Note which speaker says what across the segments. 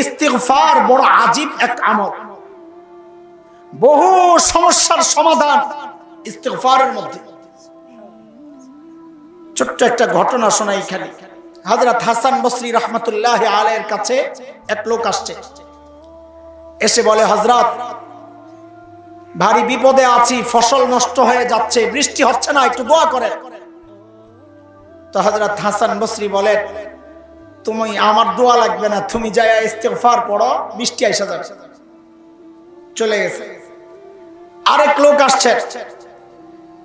Speaker 1: ইস্তিগফার বড় আজীব এক আমল, বহু সমস্যার সমাধান ইস্তিগফারের মধ্যে। ছোট্ট একটা ঘটনা শোনাই এখানে। হযরত হাসান বসরি রাহমাতুল্লাহি আলাইহির কাছে এক লোক আসছে, এসে বলে, হযরত ভারী বিপদে আছি, ফসল নষ্ট হয়ে যাচ্ছে, বৃষ্টি হচ্ছে না, একটু দোয়া করেন। তো হযরত হাসান বসরি বলেন, তুমি আমার দোয়া লাগবে না, তুমি যায়া ইস্তিগফার পড়ো, বৃষ্টি আইসা যাবে। চলে গেছে। আরেক লোক আসছে,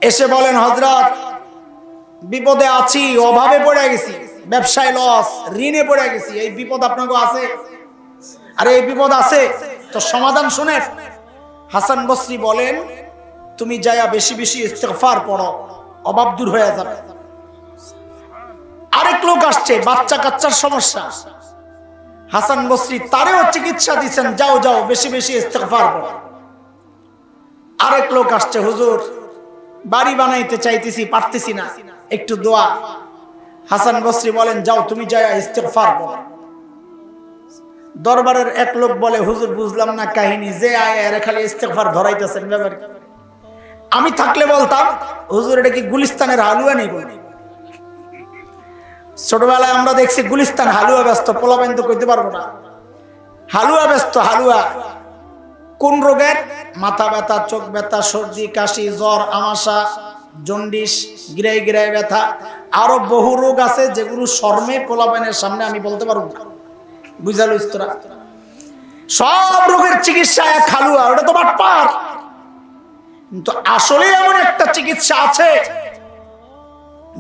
Speaker 1: এসে বলেন, হযরত বিপদে আছি, অভাবে পড়ে গেছি, ব্যবসায় লস, ঋণে পড়ে গেছি, এই বিপদ আপনাকে আছে? আরে এই বিপদ আছে তো সমাধান শুনেন। হাসান বসরি বলেন, তুমি যায়া বেশি বেশি ইস্তিগফার পড়ো, অভাব দূর হয়ে যাবে। আরেক লোক আসছে, বাচ্চা কাচ্চার সমস্যা। হাসান বসরি তারেও চিকিৎসা দিচ্ছেন, যাও যাও বেশি বেশি ইস্তিগফার পড়ো। আরেক লোক আসছে, হুজুর বাড়ি বানাইতে চাইতেছি, পারতেছি না, একটু দোয়া। হাসান বসরি বলেন, যাও তুমি যায়া ইস্তিগফার পড়ো। দরবারের এক লোক বলে, হুজুর বুঝলাম না কাহিনী, যে আয় এর খালি ইস্তিগফার ধরাইতেছেন ব্যাপার। আমি থাকলে বলতাম, হুজুর এটা কি গুলিস্তানের হালুয়া নেই? ছোটবেলায় আমরা দেখছি গুলিস্তান হালুয়া ব্যস্ত, পোলাপাইন তো কইতে পারবো না, হালুয়া ব্যস্ত। হালুয়া কোন রোগের? মাথা ব্যথা, চোখ ব্যথা, সর্দি কাশি, জ্বর, আমাশা, জন্ডিস, গিরাই গিরাই ব্যথা, আরো বহু রোগ আছে যেগুলো শর্মে পোলাপাইনের সামনে আমি বলতে পারবো না। বুঝালো ইস্তরা? সব রোগের চিকিৎসা এক হালুয়া, ওটা তো বাটপার। কিন্তু আসলে এমন একটা চিকিৎসা আছে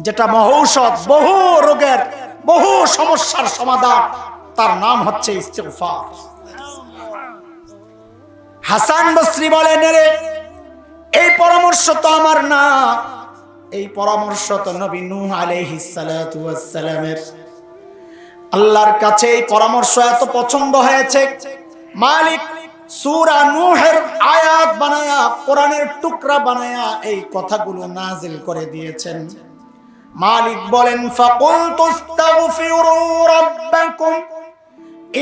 Speaker 1: যেটা মহৌষধ, বহু রোগের, বহু সমস্যার সমাধান, তার নাম হচ্ছে ইস্তিগফার। হাসান বসরি বলেন, রে এই পরামর্শ তো আমার না, এই পরামর্শ তো নবী নূহ আলাইহিস সালাতু ওয়াস সালামের। আল্লাহর কাছে এই পরামর্শ এত পছন্দ হয়েছে, মালিক সূরা নূহের আয়াত বানায়া, কোরআনের টুকরা বানায়া এই কথাগুলো নাজিল করে দিয়েছেন। মালিক বলেন, ফাকুলতু আস্তাগফিরু রাব্বাকুম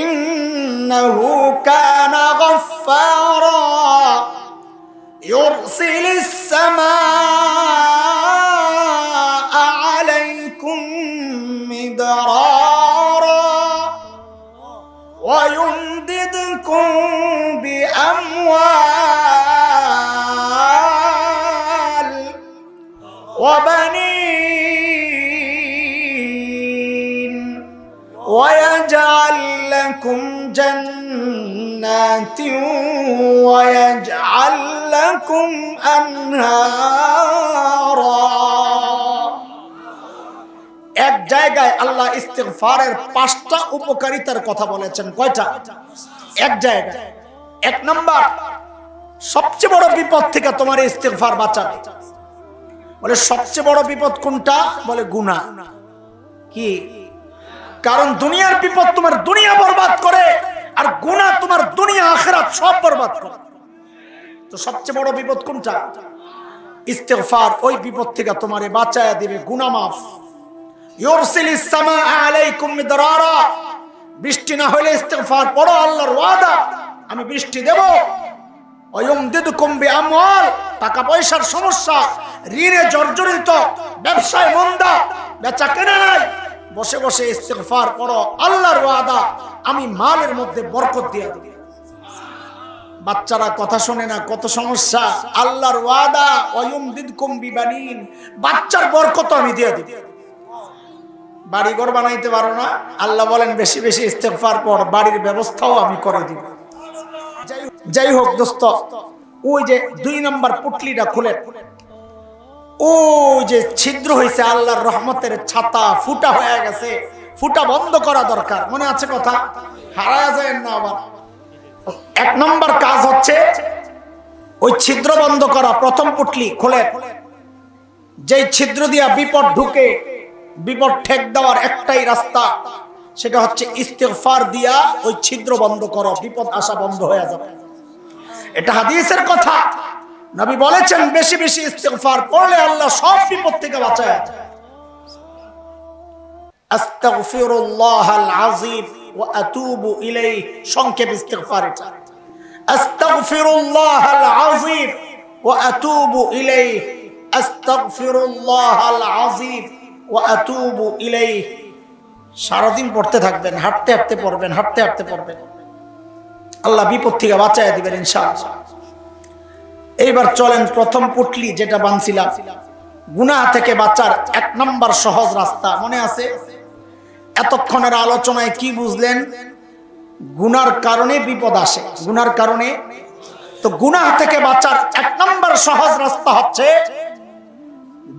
Speaker 1: ইন্নাহু কানা গাফফারা ইউরসিলিস সামাআ আলাইকুম মিদরারা ওয়া ইউমদিদকুম বিআমওয়াল ওয়া বানিন ويجعل لكم جنات ويجعل لكم أنهارا। এক জায়গায় আল্লাহ ইস্তিগফারের 5টা উপকারিতার কথা বলেছেন। কয়টা? এক জায়গায়। এক নাম্বার, সবচেয়ে বড় বিপদ থেকে তোমার ইস্তিগফার বাঁচাবে। বলে সবচেয়ে বড় বিপদ কোনটা? বলে গুনাহ। কি? কারণ দুনিয়ার বিপদ তোমার দুনিয়া বরবাদ করে, আর গুনাহ তোমার দুনিয়া আখিরাত সব বরবাদ করে। তো সবচেয়ে বড় বিপদ কোনটা? ইস্তিগফার ওই বিপদ থেকে তোমারে বাঁচায়া দিবে, গুনাহ মাফ। ইউরসিলিস সামাআ আলাইকুম মিদরারা, বৃষ্টি না হলে ইস্তিগফার পড়ো, আল্লাহর ওয়াদা আমি বৃষ্টি দেব। ওয়ায়ুমদিদকুম বিআমওয়াল, টাকা পয়সার সমস্যা, ঋণে জর্জরিত, ব্যবসায় মন্দা, বেচা কেনা নাই, বসে বসে ইস্তিগফার পড়ো, আল্লাহর ওয়াদা আমি মালের মধ্যে বরকত দিয়ে দেব। বাচ্চারা কথা শোনে না, কত সমস্যা, আল্লাহর ওয়াদা ওয়ায়ুমদিদকুম বিবানিন, বাচ্চার বরকত আমি দিয়ে দেব। বাড়ি ঘর বানাইতে পারো না, আল্লাহ বলেন বেশি বেশি ইস্তিগফার পড়, বাড়ির ব্যবস্থাও আমি করে দিব। যাই হোক দোস্ত, ওই যে 2 নম্বর পুটলিটা খুলে, ওই যে ছিদ্র হয়েছে, আল্লাহর রহমতের ছাতা ফুটা হয়ে গেছে, ফুটা বন্ধ করা দরকার। মনে আছে কথা? হারায় যায় না আবার। 1 নম্বর কাজ হচ্ছে ওই ছিদ্র বন্ধ করা। প্রথম পুটলি খুলে, যেই ছিদ্র দিয়া বিপদ ঢুকে, বিপদ ঠেক দেওয়ার একটাই রাস্তা, সেটা হচ্ছে ইস্তিগফার দিয়া ওই ছিদ্র বন্ধ করো, বিপদ আসা বন্ধ হয়ে যাবে। এটা হাদিসের কথা, নবী বলেছেন বেশি বেশি ইস্তিগফার পড়লে আল্লাহ সব বিপদ থেকে বাঁচায়। আস্তাগফিরুল্লাহাল আযীম ওয়া আতুবু ইলাইহি, সংক্ষেপ ইস্তিগফার এটা। আস্তাগফিরুল্লাহাল আযীম ওয়া আতুবু ইলাইহি, আস্তাগফিরুল্লাহাল আযীম ওয়া আতুবু ইলাইহি। সারাদিন পড়তে থাকবেন, হাঁটতে হাঁটতে পড়বেন, হাঁটতে হাঁটতে পড়বেন, আল্লাহ বিপদ থেকে বাঁচায় দিবেন ইনশাআল্লাহ। এইবার চলেন প্রথম পুটলি যেটা বানছিলাম, গুনাহ থেকে বাঁচার 1 নম্বর সহজ রাস্তা মনে আছে? এতক্ষণের আলোচনায় কি বুঝলেন? গুনার কারণে বিপদ আসে, গুনার কারণে। তো গুনাহ থেকে বাঁচার 1 নম্বর সহজ রাস্তা হচ্ছে,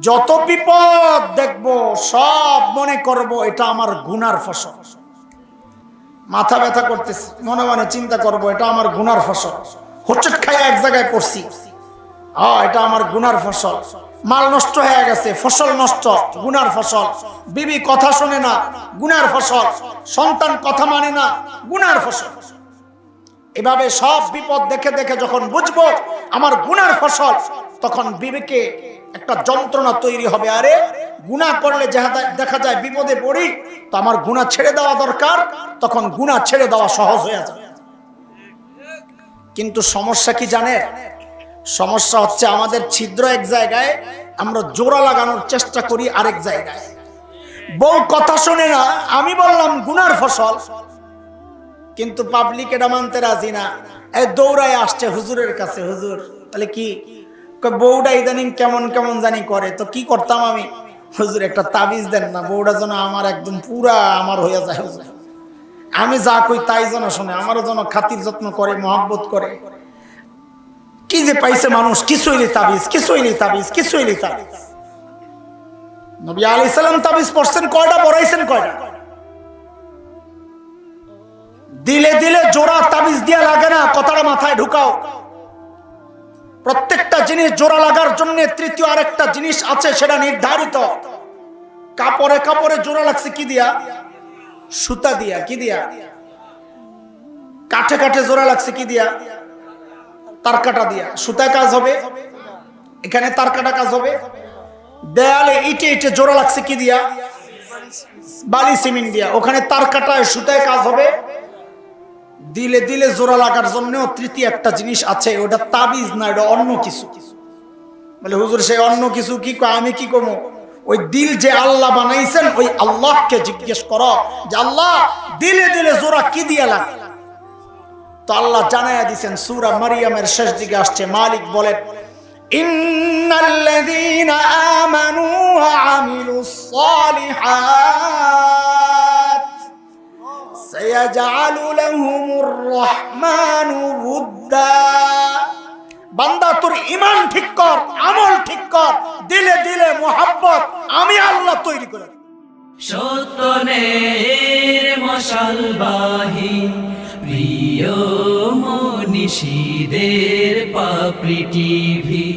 Speaker 1: যত বিপদ দেখবো সব মনে করব এটা আমার গুনার ফসল। মাথা ব্যথা করতেছে, মনে মনে চিন্তা করব এটা আমার গুনার ফসল। হোঁচট খাইয়া এক জায়গায় পড়ছি, এটা আমার গুনার ফসল। মাল নষ্ট হয়ে গেছে, ফসল নষ্ট, গুনার ফসল। বিবি কথা শোনে না, গুনার ফসল। সন্তান কথা মানে না, গুনার ফসল। এভাবে সব বিপদ দেখে দেখে যখন বুঝবো আমার গুনার ফসল, তখন বিবেকে একটা যন্ত্রণা তৈরি হবে, আরে গুনাহ করলে দেখা যায় বিপদে পড়ি, তো আমার গুনাহ ছেড়ে দেওয়া দরকার। তখন গুনাহ ছেড়ে দেওয়া সহজ হয়ে যাবে। কিন্তু সমস্যা কি জানেন? সমস্যা হচ্ছে আমাদের ছিদ্র এক জায়গায়, আমরা জোড়া লাগানোর চেষ্টা করি আরেক জায়গায়। বউ কথা শোনে না, আমি বললাম গুনার ফসল, কিন্তু পাবলিক এটা মানতে রাজি না। এই দৌড়ায় আসছে হুজুরের কাছে, হুজুর তাহলে কি বউটা ইদানিং কেমন কেমন জানি করে, তো কি করতাম আমি? হুজুর একটা তাবিজ দেন না, বউটা যেন আমার একদম পুরা আমার হয়ে যায় হুজুর। আমি যা কই তাই যেন শোনে, আমারও যেন খাতির যত্ন করে, মহব্বত করে। কি যে পাইছে মানুষ, কিছুইলি তাবিজ, কিছুইলি তাবিজ, কিছুইলি তাবিজ। নবী আলাইহিস সালাম তাবিজ পড়ছেন কয়টা, পড়াইছেন কয়টা? দিলে দিলে জোড়া তাবিজ দিয়া লাগে না, কথাটা মাথায় ঢুকাও। প্রত্যেকটা জিনিস জোড়া লাগার জন্য তৃতীয় আরেকটা জিনিস আছে, সেটা নির্ধারিত। কাপড়ে কাপড়ে জোড়া লাগছে কি দিয়া? সুতা দিয়া। কি দিয়া? কাঠে কাঠে জোড়া লাগছে কি দিয়া? তার কাটা দিয়া। সুতায় কাজ হবে, এখানে তার কাটা কাজ হবে। দেয়ালে ইটে ইটে জোড়া লাগছে কি দিয়া? বালি সিমেন্ট দিয়া। ওখানে তার কাটায় সুতায় কাজ হবে। দিলে দিলে জোড়া লাগার জন্য তৃতীয় একটা জিনিস আছে, ওটা তাবিজ না, এটা অন্য কিছু। বলে হুজুর সেই অন্য কিছু কি? আমি কি করবো? ওই দিল যে আল্লাহ বানাইছেন, ওই আল্লাহকে জিজ্ঞেস করো যে আল্লাহ দিলে দিলে জোড়া কি দিয়া লাগে। তো আল্লাহ জানায়া দিয়েছেন, সূরা মারিয়ামের শেষ দিকে আসছে, মালিক বলেন, ইন্নাল্লাযীনা আমানু ওয়া আমিলুস সালিহাত সায়াজআলু লাহুমুর রাহমানু উদ্দা। বান্দা তোর ঈমান ঠিক কর, আমল ঠিক কর, দিলে দিলে মুহাব্বত আমি আল্লাহ তৈরি করে।
Speaker 2: সত্যনের মশালবাহী প্রিয় মনীষীদের পাপড়ি টিভি।